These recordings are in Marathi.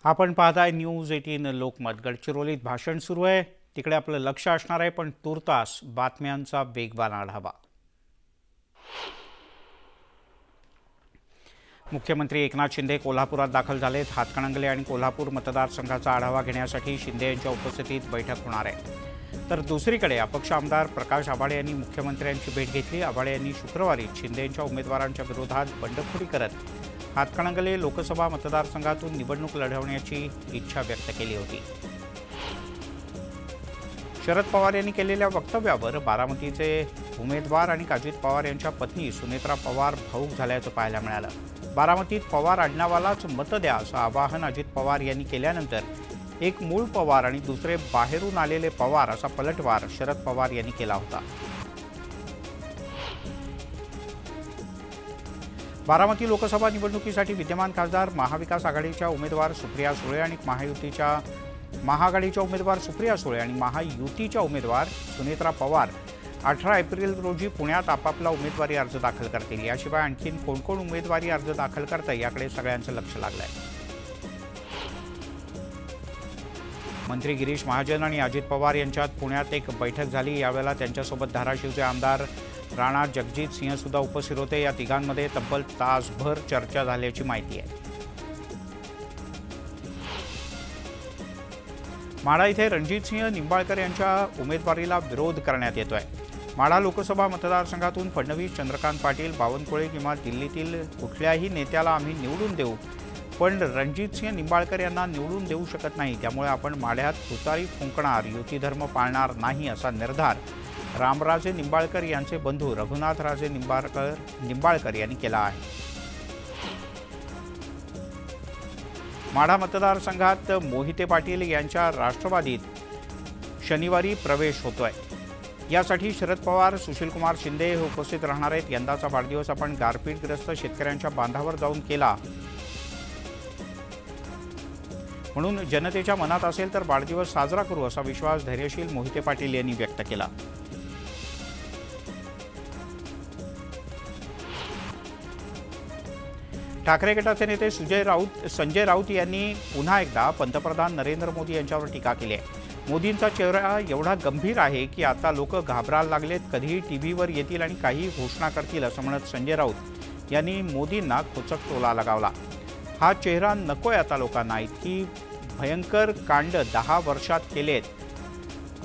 आपण पाहताय न्यूज 18 लोकमत। गडचिरोलीत भाषण सुरू आहे, तिकडे आपलं लक्ष असणार आहे, पण तुर्तास बातम्यांचा वेगवान आढावा। मुख्यमंत्री एकनाथ शिंदे कोल्हापुरात दाखल झालेत। हातकणंगले आणि कोल्हापूर मतदारसंघाचा आढावा घेण्यासाठी शिंदे यांच्या उपस्थितीत बैठक होणार आहे। तर दुसरीकडे अपक्ष आमदार प्रकाश आभाळे यांनी मुख्यमंत्र्यांची भेट घेतली। आभाळे यांनी शुक्रवारी शिंदे यांच्या उमेदवारांच्या विरोधात बंडखोरी करत हातकणंगले लोकसभा मतदारसंघातून निवडणूक लढवण्याची इच्छा व्यक्त केली होती। शरद पवार यांनी केलेल्या वक्तव्यावर बारामतीचे उमेदवार आणि अजित पवार यांच्या पत्नी सुनेत्रा पवार भावूक झाल्याचं पाहायला मिळालं। बारामतीत पवार आडनावालाच मत द्या असं आवाहन अजित पवार यांनी केल्यानंतर एक मूळ पवार आणि दुसरे बाहेरून आलेले पवार असा पलटवार शरद पवार यांनी केला होता। बारामती लोकसभा निवडणुकीसाठी विद्यमान खासदार महाविकास आघाडीच्या उमेदवार सुप्रिया सुळे आणि महाआघाडीच्या उमेदवार सुप्रिया सुळे आणि महायुतीच्या उमेदवार सुनेत्रा पवार 18 एप्रिल रोजी पुण्यात आपापला उमेदवारी अर्ज दाखल करतील। याशिवाय आणखीन कोण कोण उमेदवारी अर्ज दाखल करतं याकडे सगळ्यांचं लक्ष लागलंय। मंत्री गिरीश महाजन आणि अजित पवार यांच्यात पुण्यात एक बैठक झाली। यावेळेला त्यांच्यासोबत धाराशिवचे आमदार राणा जगजित सिंह सुद्धा उपस्थित होते। या तिघांमध्ये तब्बल तासभर चर्चा झाल्याची माहिती आहे। माढा इथे रणजितसिंह निंबाळकर यांच्या उमेदवारीला विरोध करण्यात येतोय। माढा लोकसभा मतदारसंघातून फडणवीस, चंद्रकांत पाटील, बावनकुळे किंवा दिल्लीतील कुठल्याही नेत्याला आम्ही निवडून देऊ, पण रणजितसिंह निंबाळकर यांना निवडून देऊ शकत नाही। त्यामुळे आपण माढ्यात तुतारी फुंकणार, युती धर्म पाळणार नाही असा निर्धार रामराजे निंबाळकर यांचे बंधू रघुनाथराजे निंबाळकर यांनी केला आहे। माढा मतदारसंघात मोहिते पाटील यांच्या राष्ट्रवादीत शनिवारी प्रवेश होतोय। यासाठी शरद पवार, सुशीलकुमार शिंदे हे उपस्थित राहणार आहेत। यंदाचा वाढदिवस आपण गारपीटग्रस्त शेतकऱ्यांच्या बांधावर जाऊन केला, म्हणून जनतेच्या मनात असेल तर वाढदिवस साजरा करू असा विश्वास धैर्यशील मोहिते पाटील यांनी व्यक्त केला। ठाकरे गटाचे नेते संजय राऊत यांनी पुन्हा एकदा पंतप्रधान नरेंद्र मोदी यांच्यावर टीका केली आहे। मोदींचा चेहरा एवढा गंभीर आहे की आता लोक घाबरायला लागलेत, कधीही टीव्हीवर येतील आणि काही घोषणा करतील असं म्हणत संजय राऊत यांनी मोदींना खोचक टोला लगावला। हा चेहरा नकोय आता लोकांना, इतकी भयंकर कांड 10 वर्षात केलेत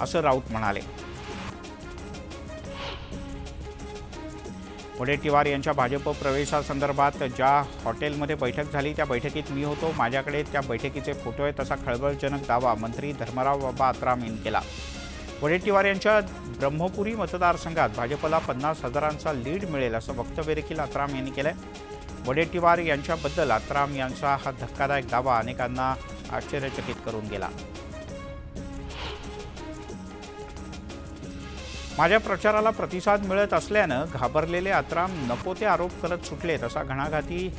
असं राऊत म्हणाले। वडेट्टीवार यांच्या भाजप प्रवेशासंदर्भात ज्या हॉटेलमध्ये बैठक झाली त्या बैठकीत मी होतो, माझ्याकडे त्या बैठकीचे फोटो आहेत असा खळबळजनक दावा मंत्री धर्मराव बाबा आत्राम यांनी केला। वडेट्टीवार यांच्या ब्रह्मपुरी मतदारसंघात भाजपला 50,000चा लीड मिळेल असं वक्तव्य देखील आत्राम यांनी केलंय। वडेट्टीवार यांच्याबद्दल आत्राम यांचा हा धक्कादायक दावा अनेकांना आश्चर्यचकित करून गेला। माझ्या प्रचाराला प्रतिसाद मिळत असल्यानं घाबरलेले आत्राम नको ते आरोप करत सुटलेत असा घणाघाती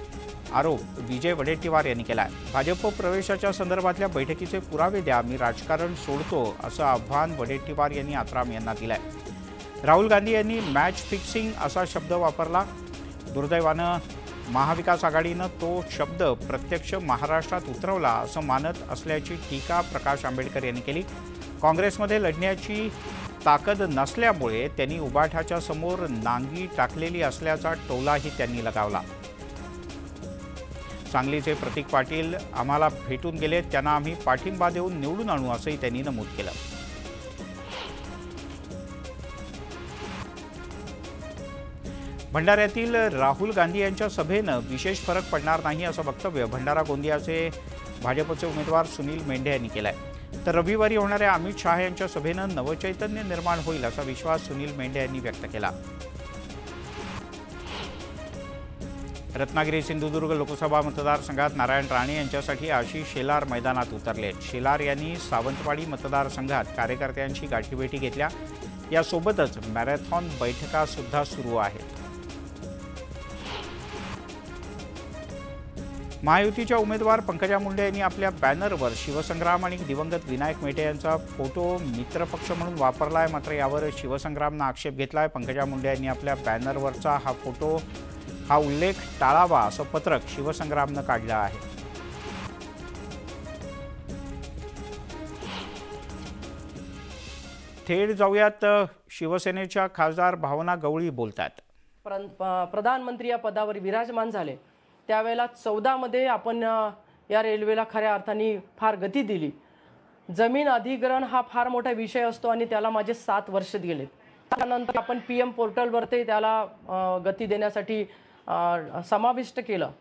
आरोप विजय वडेट्टीवार यांनी केला आहे। भाजप प्रवेशाच्या संदर्भातल्या बैठकीचे पुरावे द्या, मी राजकारण सोडतो असं आव्हान वडेट्टीवार यांनी आत्राम यांना दिलंय। राहुल गांधी यांनी मॅच फिक्सिंग असा शब्द वापरला। दुर्दैवानं महाविकास आघाडीनं तो शब्द प्रत्यक्ष महाराष्ट्रात उतरवला असं मानत असल्याची टीका प्रकाश आंबेडकर यांनी केली। काँग्रेसमध्ये लढण्याची ताकद नसल्यामुळे त्यांनी उबाठाच्या समोर नांगी टाकलेली असल्याचा टोलाही त्यांनी लगावला। सांगलीचे प्रतीक पाटील आम्हाला भेटून गेले, त्यांना आम्ही पाठिंबा देऊन निवडून आणू असंही त्यांनी नमूद केलं। भंडाऱ्यातील राहुल गांधी यांच्या सभेनं विशेष फरक पडणार नाही असं वक्तव्य भंडारा गोंदियाचे भाजपचे उमेदवार सुनील मेंढे यांनी केलं आहे। तर रविवारी होणाऱ्या अमित शहा यांच्या सभेनं नवचैतन्य निर्माण होईल असा विश्वास सुनील मेंढे यांनी व्यक्त केला। रत्नागिरी सिंधुदुर्ग लोकसभा मतदारसंघात नारायण राणे यांच्यासाठी आशिष शेलार मैदानात उतरले। शेलार यांनी सावंतवाडी मतदारसंघात कार्यकर्त्यांशी गाठीभेटी घेतल्या। यासोबतच मॅरेथॉन बैठका सुद्धा सुरू आहेत। महायुतीच्या उमेदवार पंकजा मुंडे यांनी आपल्या बॅनरवर शिवसंग्राम आणि दिवंगत विनायक मेटे यांचा फोटो मित्रपक्ष म्हणून वापरलाय, मात्र यावर शिवसंग्रामनं आक्षेप घेतलाय। पंकजा मुंडे यांनी आपल्या बॅनरवरचा हा उल्लेख टाळावा असं पत्रक शिवसंग्रामनं काढलं आहे। थेट जाऊयात शिवसेनेच्या खासदार भावना गवळी बोलतात. प्रधानमंत्री या पदावर विराजमान झाले त्यावेळेला 14 मध्ये आपण या रेल्वेला खऱ्या अर्थाने फार गती दिली. जमीन अधिग्रहण हा फार मोठा विषय असतो आणि त्याला माझे 7 वर्ष गेले. त्यानंतर आपण PM पोर्टलवरती त्याला गती देण्यासाठी समाविष्ट केलं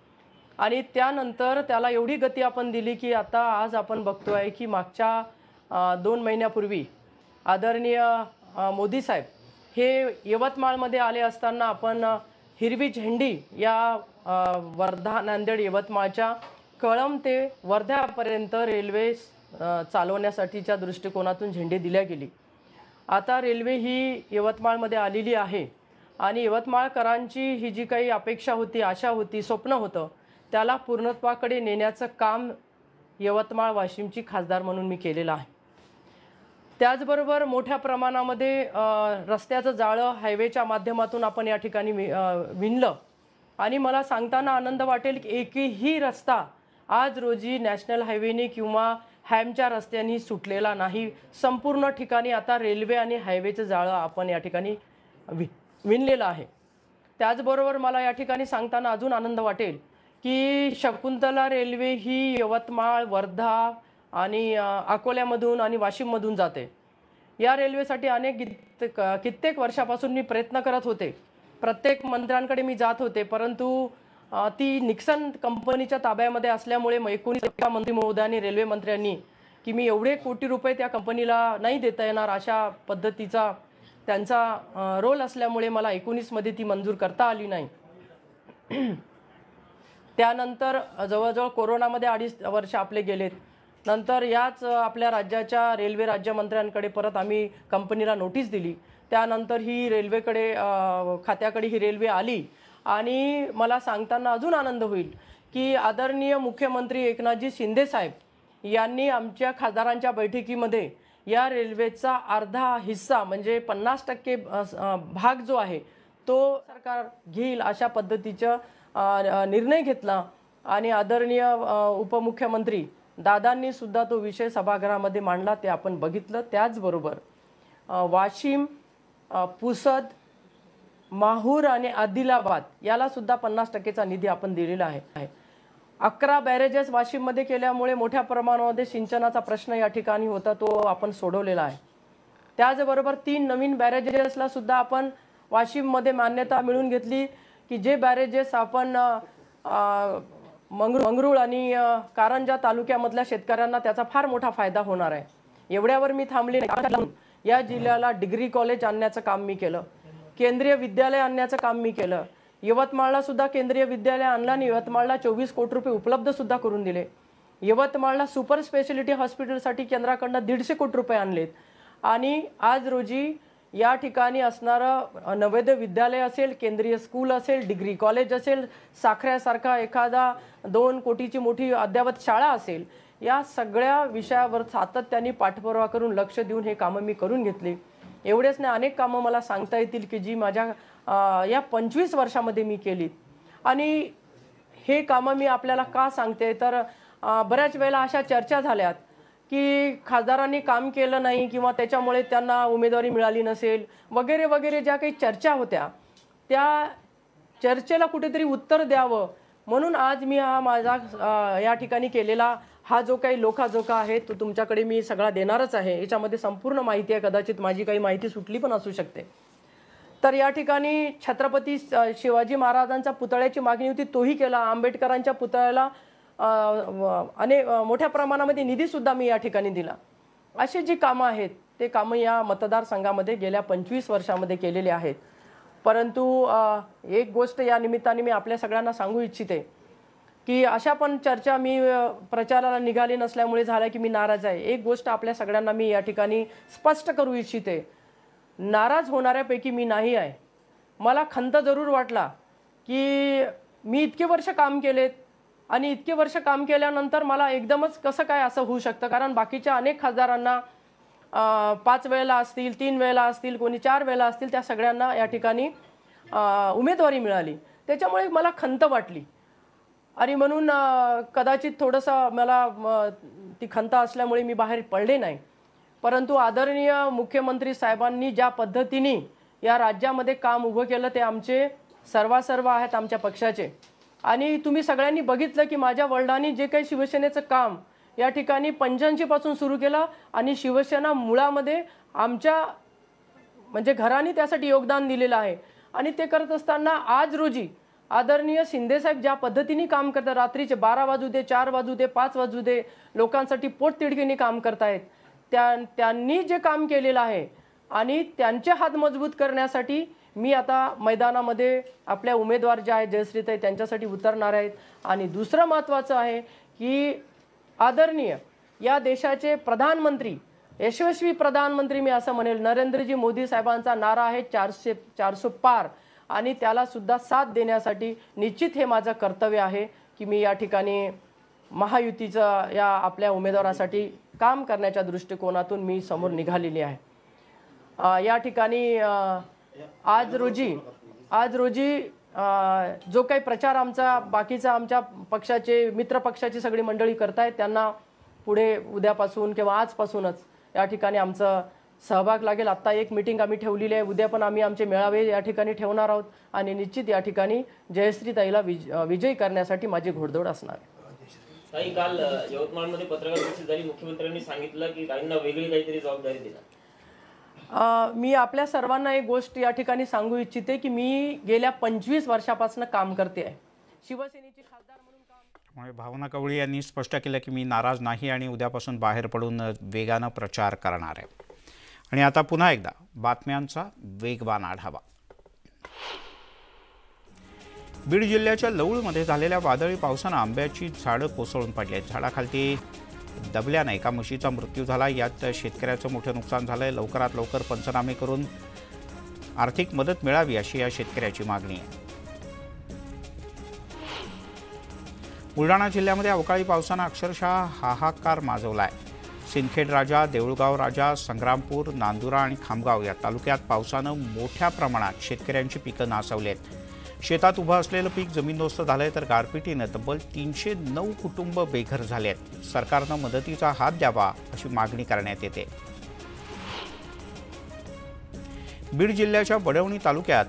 आणि त्यानंतर त्याला एवढी गती आपण दिली की आता आज आपण बघतोय की मागच्या 2 महिन्यापूर्वी आदरणीय मोदी साहेब हे यवतमाळमध्ये आले असताना आपण हिरवी झेंडी या वर्धा नांदेड यवतमाळच्या कळंब ते वर्ध्यापर्यंत रेल्वे चालवण्यासाठीच्या दृष्टिकोनातून झेंडी दिल्या गेली. आता रेल्वे ही यवतमाळमध्ये आलेली आहे आणि यवतमाळकरांची ही जी काही अपेक्षा होती, आशा होती, स्वप्न होतं त्याला पूर्णत्वाकडे नेण्याचं काम यवतमाळ वाशिमची खासदार म्हणून मी केलेलं आहे. त्याचबरोबर मोठ्या प्रमाणामध्ये रस्त्याचं जाळं हायवेच्या माध्यमातून आपण या ठिकाणी विणलं आणि मला सांगताना आनंद वाटेल की एकही रस्ता आज रोजी नॅशनल हायवेने किंवा हॅमच्या रस्त्यांनी सुटलेला नाही. संपूर्ण ठिकाणी आता रेल्वे आणि हायवेचं जाळं आपण या ठिकाणी विणलेलं आहे. त्याचबरोबर मला या ठिकाणी सांगताना अजून आनंद वाटेल की शकुंतला रेल्वे ही यवतमाळ, वर्धा आणि अकोल्यामधून आणि वाशिममधून जाते. या रेल्वेसाठी कित्येक वर्षापासून मी प्रयत्न करत होते. प्रत्येक मंत्र्यांकडे मी जात होते, परंतु ती निक्सन कंपनीच्या ताब्यामध्ये असल्यामुळे 19 मंत्री महोदयांनी, रेल्वे मंत्र्यांनी की मी एवढे कोटी रुपये त्या कंपनीला नाही देता येणार अशा पद्धतीचा त्यांचा रोल असल्यामुळे मला 19 मध्ये ती मंजूर करता आली नाही. त्यानंतर जवळजवळ कोरोनामध्ये 2.5 वर्ष आपले गेलेत. नंतर याच आपल्या राज्याच्या रेल्वे राज्यमंत्र्यांकडे परत आम्ही कंपनीला नोटीस दिली. त्यानंतर ही रेल्वेकडे खात्याकडे ही रेल्वे आली आणि मला सांगताना अजून आनंद होईल की आदरणीय मुख्यमंत्री एकनाथजी शिंदे साहेब यांनी आमच्या खासदारांच्या बैठकीमध्ये या रेल्वेचा अर्धा हिस्सा म्हणजे 50% भाग जो आहे तो सरकार घेईल अशा पद्धतीचा निर्णय घेतला आणि आदरणीय उपमुख्यमंत्री दादांनी सुद्धा तो विषय सभागृहामध्ये मांडला, ते आपण बघितलं. त्याचबरोबर वाशिम, पुसद, माहूर आणि आदिलाबाद याला सुद्धा 50%चा निधी आपण दिलेला आहे. 11 बॅरेजेस वाशिममध्ये केल्यामुळे मोठ्या प्रमाणामध्ये सिंचनाचा प्रश्न या ठिकाणी होता, तो आपण सोडवलेला आहे. त्याचबरोबर 3 नवीन बॅरेजेसला सुद्धा आपण वाशिममध्ये मान्यता मिळवून घेतली की जे बॅरेजेस आपण मंगरुळ आणि कारंजा तालुक्यामधल्या शेतकऱ्यांना त्याचा फार मोठा फायदा होणार आहे. एवढ्यावर मी थांबले नाही. या जिल्ह्याला डिग्री कॉलेज आणण्याचं काम मी केलं, केंद्रीय विद्यालय आणण्याचं काम मी केलं. यवतमाळला सुद्धा केंद्रीय विद्यालय आणलं आणि यवतमाळला 24 कोटी रुपये उपलब्ध सुद्धा करून दिले. यवतमाळला सुपर स्पेशालिटी हॉस्पिटलसाठी केंद्राकडनं 150 कोटी रुपये आणलेत आणि आज रोजी या ठिकाणी असणारं नवोदय विद्यालय असेल, केंद्रीय स्कूल असेल, डिग्री कॉलेज असेल, साखऱ्यासारखा एखादा 2 कोटीची मोठी अद्ययावत शाळा असेल, या सगळ्या विषयावर सातत्याने पाठपुरावा करून लक्ष देऊन हे कामं मी करून घेतली. एवढेच नाही, अनेक कामं मला सांगता येतील की जी माझ्या या 25 वर्षामध्ये मी केली. आणि हे कामं मी आपल्याला का सांगते तर बऱ्याच वेळेला अशा चर्चा झाल्यात की खासदारांनी काम केलं नाही किंवा त्याच्यामुळे त्यांना उमेदवारी मिळाली नसेल वगैरे वगैरे ज्या काही चर्चा होत्या, त्या चर्चेला कुठेतरी उत्तर द्यावं म्हणून आज मी हा माझा या ठिकाणी केलेला हा जो काही लोकाजोका आहे तो तुमच्याकडे मी सगळा देणारच आहे. याच्यामध्ये संपूर्ण माहिती आहे, कदाचित माझी काही माहिती सुटली पण असू शकते. तर या ठिकाणी छत्रपती शिवाजी महाराजांच्या पुतळ्याची मागणी होती, तोही केला. आंबेडकरांच्या पुतळ्याला मोठ्या प्रमाणामध्ये निधी सुद्धा मी या ठिकाणी दिला. अशी जी कामं आहेत ते कामं या मतदारसंघामध्ये गेल्या 25 वर्षामध्ये केलेले आहेत. परंतु एक गोष्ट या निमित्ताने मी आपल्या सगळ्यांना सांगू इच्छिते की अशा पण चर्चा मी प्रचाराला निघाली नसल्यामुळे झाल्या की मी नाराज आहे. एक गोष्ट आपल्या सगळ्यांना मी या ठिकाणी स्पष्ट करू इच्छिते, नाराज होणाऱ्यापैकी मी नाही आहे. मला खंत जरूर वाटला की मी इतके वर्ष काम केलेत आणि इतके वर्ष काम केल्यानंतर मला एकदमच कसं काय असं होऊ शकतं, कारण बाकीच्या अनेक खासदारांना 5 वेळेला असतील, 3 वेळेला असतील, कोणी 4 वेळेला असतील, त्या सगळ्यांना या ठिकाणी उमेदवारी मिळाली. त्याच्यामुळे मला खंत वाटली आणि म्हणून कदाचित थोडंसं मला ती खंत असल्यामुळे मी बाहेर पडले नाही. परंतु आदरणीय मुख्यमंत्री साहेबांनी ज्या पद्धतीने या राज्यामध्ये काम उभं केलं ते आमचे सर्व आहेत आमच्या पक्षाचे। आणि तुम्ही सगळ्यांनी बघितलं की माझ्या वडिलांनी जे काही शिवसेनेचं काम या ठिकाणी 85 पासून सुरू केलं आणि शिवसेना मुळामध्ये आमच्या म्हणजे घराने त्यासाठी योगदान दिलेलं आहे। आणि ते करत असताना आज रोजी आदरणीय शिंदे साहेब ज्या पद्धतीने काम करतात, रात्रीचे 12 वाजू दे, 4 वाजू दे, 5 वाजू दे, लोकांसाठी पोटतिडकीने काम करतायत। त्यांनी जे काम केलेलं आहे आणि त्यांचे हात मजबूत करण्यासाठी मी आता मैदानामध्ये आपल्या उमेदवार जे आहेत जयश्रीताई त्यांच्यासाठी उतरणार आहेत। आणि दुसरं महत्त्वाचं आहे की आदरणीय या देशाचे प्रधानमंत्री, यशस्वी प्रधानमंत्री मी असं म्हणेल, नरेंद्रजी मोदी साहेबांचा नारा आहे 400 पार, आणि त्याला सुद्धा साथ देण्यासाठी निश्चित हे माझं कर्तव्य आहे की मी या ठिकाणी महायुतीचं या आपल्या उमेदवारासाठी काम करण्याच्या दृष्टिकोनातून मी समोर निघालेली आहे। या ठिकाणी आज रोजी जो काही प्रचार आमचा बाकीचा आमच्या पक्षाचे मित्र पक्षाची सगळी मंडळी करतायत त्यांना पुढे उद्यापासून किंवा आजपासूनच या ठिकाणी आमचं सहभाग लागेल। आत्ता एक मीटिंग आम्ही ठेवलेली आहे, उद्या पण आम्ही आमचे मेळावे या ठिकाणी ठेवणार आहोत आणि निश्चित या ठिकाणी जयश्रीताईला विजयी करण्यासाठी माझी घोडदौड असणार आहे। काही काल यवतमाळमध्ये पत्रकार परिषद झाली, मुख्यमंत्र्यांनी सांगितलं की ताईंना वेगळी काहीतरी जबाबदारी देणार। मी आपल्या सर्वांना एक गोष्ट या ठिकाणी सांगू इच्छिते की मी गेल्या 25 वर्षापासून काम करते आहे शिवसेनेची खासदार म्हणून काम। भावना कवळी यांनी स्पष्ट केलं की मी नाराज नाही आणि उद्यापासून बाहेर पडून वेगानं प्रचार करणार आहे। आणि आता पुन्हा एकदा बातम्यांचा वेगवान आढावा। बीड जिल्ह्याच्या लवळमध्ये झालेल्या वादळी पावसानं आंब्याची झाडं कोसळून पडली आहेत। झाडाखाली दबल्यानं एका म्हशीचा मृत्यू झाला। यात शेतकऱ्याचं मोठं नुकसान झालंय। लवकरात लवकर पंचनामे करून आर्थिक मदत मिळावी अशी या शेतकऱ्याची मागणी आहे। बुलढाणा जिल्ह्यामध्ये अवकाळी पावसानं अक्षरशः हाहाकार माजवलाय। सिंदखेड राजा, देऊळगाव राजा, संग्रामपूर, नांदुरा आणि खामगाव या तालुक्यात पावसानं मोठ्या प्रमाणात शेतकऱ्यांची पिकं नासवली आहेत। शेतात उभं असलेलं पीक जमीनदोस्त झालंय तर गारपिटीनं तब्बल 309 कुटुंब बेघर झाले आहेत। सरकारनं मदतीचा हात द्यावा अशी मागणी करण्यात येते। बीड जिल्ह्याच्या वडवणी तालुक्यात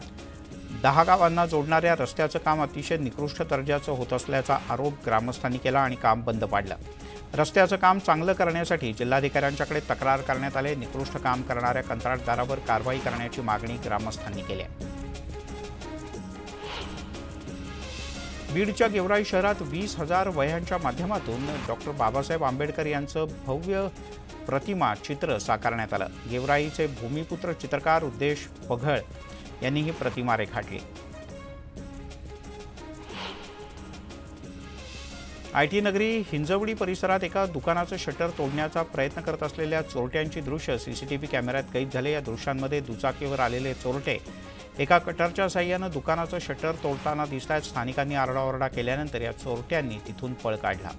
10 गावांना जोडणाऱ्या रस्त्याचं काम अतिशय निकृष्ट दर्जाचं होत असल्याचा आरोप ग्रामस्थांनी केला आणि काम बंद पाडलं। रस्त्याचं काम चांगलं करण्यासाठी जिल्हाधिकाऱ्यांच्याकडे तक्रार करण्यात आली। निकृष्ट काम करणाऱ्या कंत्राटदारावर कारवाई करण्याची मागणी ग्रामस्थांनी केली आहे। बीडच्या गेवराई शहरात 20,000 वह्यांच्या माध्यमातून डॉक्टर बाबासाहेब आंबेडकर यांचं भव्य प्रतिमा चित्र साकारण्यात आलं। गेवराईचे भूमिपुत्र चित्रकार उद्देश पघळ यांनी ही प्रतिमा रेखाटली। आयटी नगरी हिंजवडी परिसरात एका दुकानाचं शटर तोडण्याचा प्रयत्न करत असलेल्या चोरट्यांची दृश्य सीसीटीव्ही कॅमेऱ्यात कैद झाले। या दृश्यांमध्ये दुचाकीवर आलेले चोरटे एका कटरच्या साहाय्यानं दुकानाचं शटर तोडताना दिसतायत। स्थानिकांनी आरडाओरडा केल्यानंतर या चोरट्यांनी तिथून पळ काढला।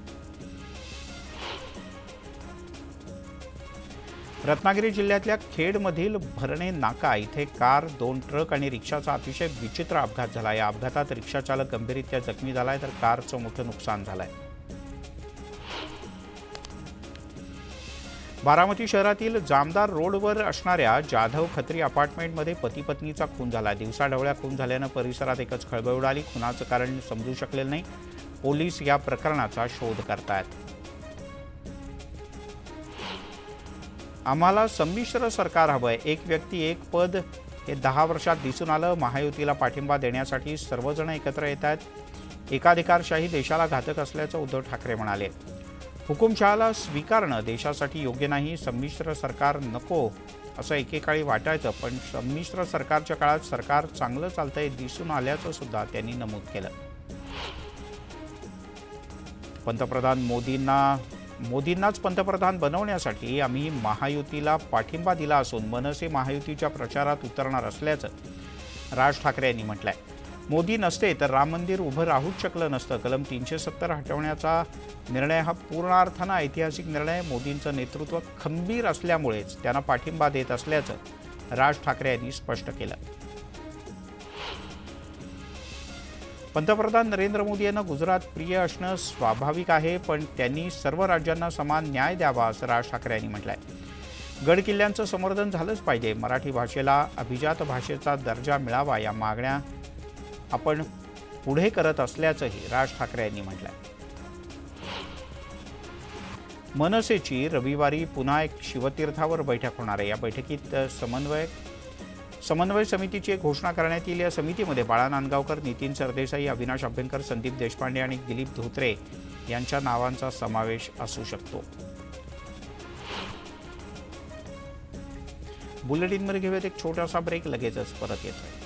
रत्नागिरी जिल्ह्यातल्या खेडमधील भरणे नाका इथे कार, 2 ट्रक आणि रिक्षाचा अतिशय विचित्र अपघात झाला। या अपघातात रिक्षाचालक गंभीररीत्या जखमी झालाय तर कारचं मोठं नुकसान झालंय। बारामती शहरातील जामदार रोडवर असणाऱ्या जाधव खत्री अपार्टमेंटमध्ये पती पत्नीचा खून झाला। दिवसाढवळ्या खून झाल्यानं परिसरात एकच खळबळ उडाली। खुनाचं कारण समजू शकलेलं नाही। पोलीस या प्रकरणाचा शोध करतायत। आम्हाला संमिश्र सरकार हवंय, एक व्यक्ती एक पद हे 10 वर्षात दिसून आलं। महायुतीला पाठिंबा देण्यासाठी सर्वजण एकत्र येत आहेत। एकाधिकारशाही देशाला घातक असल्याचं उद्धव ठाकरे म्हणाले। हुकुमशहाला स्वीकारणं देशासाठी योग्य नाही। संमिश्र सरकार नको असं एकेकाळी वाटायचं, पण संमिश्र सरकारच्या काळात सरकार चांगलं चालतंय दिसून आल्याचं सुद्धा त्यांनी नमूद केलं। मोदींनाच पंतप्रधान बनवण्यासाठी आम्ही महायुतीला पाठिंबा दिला असून मनसे महायुतीच्या प्रचारात उतरणार असल्याचं राज ठाकरे यांनी म्हटलंय। मोदी नसते तर राम मंदिर उभं राहूच शकलं नसतं। कलम 370 हटवण्याचा निर्णय हा पूर्ण अर्थानं ऐतिहासिक निर्णय। मोदींचं नेतृत्व खंबीर असल्यामुळेच त्यांना पाठिंबा देत असल्याचं राज ठाकरे यांनी स्पष्ट केलं। पंतप्रधान नरेंद्र मोदी यांना गुजरात प्रिय असणं स्वाभाविक आहे, पण त्यांनी सर्व राज्यांना समान न्याय द्यावा असं राज ठाकरे यांनी म्हटलंय। गड किल्ल्यांचं संवर्धन झालंच पाहिजे. मराठी भाषेला अभिजात भाषेचा दर्जा मिळावा या मागण्या आपण पुढे करत असल्याचंही राज ठाकरे यांनी म्हटलंय. मनसेची रविवारी पुन्हा एक शिवतीर्थावर बैठक होणार आहे. या बैठकीत समन्वय समितीची एक घोषणा करण्यात येईल. या समितीमध्ये बाळा नांदगावकर, नितीन सरदेसाई, अविनाश अभ्यंकर, संदीप देशपांडे आणि दिलीप धोत्रे यांच्या नावांचा समावेश असू शकतो. बुलेटिनमध्ये घेऊयात एक छोटासा ब्रेक, लगेचच परत येतोय.